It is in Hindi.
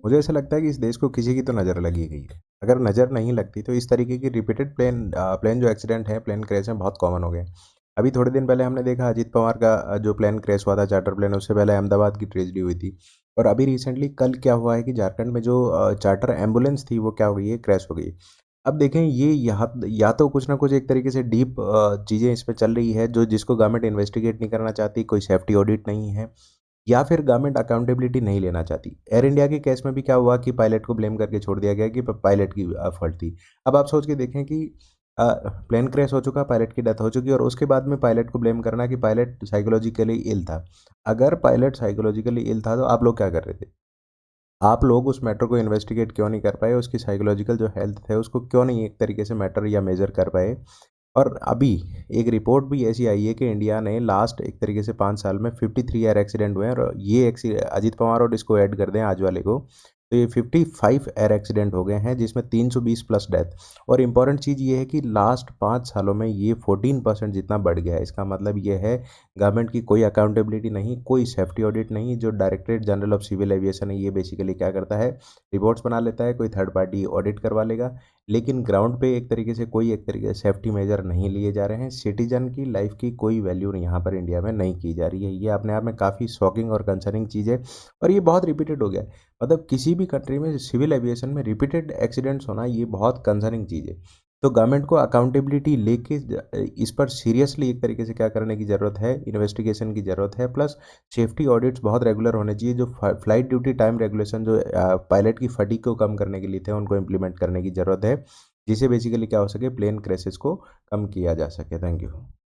मुझे ऐसा लगता है कि इस देश को किसी की तो नज़र लगी गई है। अगर नज़र नहीं लगती तो इस तरीके की रिपीटेड प्लेन जो एक्सीडेंट है, प्लेन क्रैश हैं, बहुत कॉमन हो गए। अभी थोड़े दिन पहले हमने देखा अजीत पवार का जो प्लेन क्रैश हुआ था, चार्टर प्लेन, उससे पहले अहमदाबाद की ट्रेजेडी हुई थी। और अभी रिसेंटली कल क्या हुआ है कि झारखंड में जो चार्टर एम्बुलेंस थी वो क्या हो गई है, क्रैश हो गई। अब देखें ये यहाँ या तो कुछ ना कुछ एक तरीके से डीप चीज़ें इसमें चल रही है जो जिसको गवर्नमेंट इन्वेस्टिगेट नहीं करना चाहती, कोई सेफ्टी ऑडिट नहीं है, या फिर गवर्नमेंट अकाउंटेबिलिटी नहीं लेना चाहती। एयर इंडिया के केस में भी क्या हुआ कि पायलट को ब्लेम करके छोड़ दिया गया कि पायलट की फॉल्ट थी। अब आप सोच के देखें कि प्लेन क्रैश हो चुका, पायलट की डेथ हो चुकी, और उसके बाद में पायलट को ब्लेम करना कि पायलट साइकोलॉजिकली इल था। अगर पायलट साइकोलॉजिकली इल था तो आप लोग क्या कर रहे थे? आप लोग उस मैटर को इन्वेस्टिगेट क्यों नहीं कर पाए? उसकी साइकोलॉजिकल जो हेल्थ है उसको क्यों नहीं एक तरीके से मैटर या मेजर कर पाए? और अभी एक रिपोर्ट भी ऐसी आई है कि इंडिया ने लास्ट एक तरीके से 5 साल में 53 एयर एक्सीडेंट हुए हैं, और ये अजीत पवार और इसको ऐड कर दें आज वाले को, तो ये 55 एयर एक्सीडेंट हो गए हैं जिसमें 320 प्लस डेथ। और इम्पॉर्टेंट चीज़ ये है कि लास्ट 5 सालों में ये 14% जितना बढ़ गया है। इसका मतलब ये है गवर्नमेंट की कोई अकाउंटेबिलिटी नहीं, कोई सेफ्टी ऑडिट नहीं। जो directorate general of civil aviation है ये बेसिकली क्या करता है, रिपोर्ट्स बना लेता है, कोई थर्ड पार्टी ऑडिट करवा लेगा, लेकिन ग्राउंड पे एक तरीके से कोई एक तरीके से सेफ्टी मेजर नहीं लिए जा रहे हैं। सिटीजन की लाइफ की कोई वैल्यू यहाँ पर इंडिया में नहीं की जा रही है। ये अपने आप में काफ़ी शॉकिंग और कंसर्निंग चीज़ है, और ये बहुत रिपीटेड हो गया है। मतलब किसी भी कंट्री में सिविल एविएशन में रिपीटेड एक्सीडेंट्स होना ये बहुत कंसर्निंग चीज़ है। तो गवर्नमेंट को अकाउंटेबिलिटी लेके इस पर सीरियसली एक तरीके से क्या करने की ज़रूरत है, इन्वेस्टिगेशन की ज़रूरत है, प्लस सेफ्टी ऑडिट्स बहुत रेगुलर होने चाहिए। जो फ्लाइट ड्यूटी टाइम रेगुलेशन जो पायलट की फटीग को कम करने के लिए थे उनको इम्प्लीमेंट करने की ज़रूरत है, जिससे बेसिकली क्या हो सके, प्लेन क्रैशेस को कम किया जा सके। Thank you.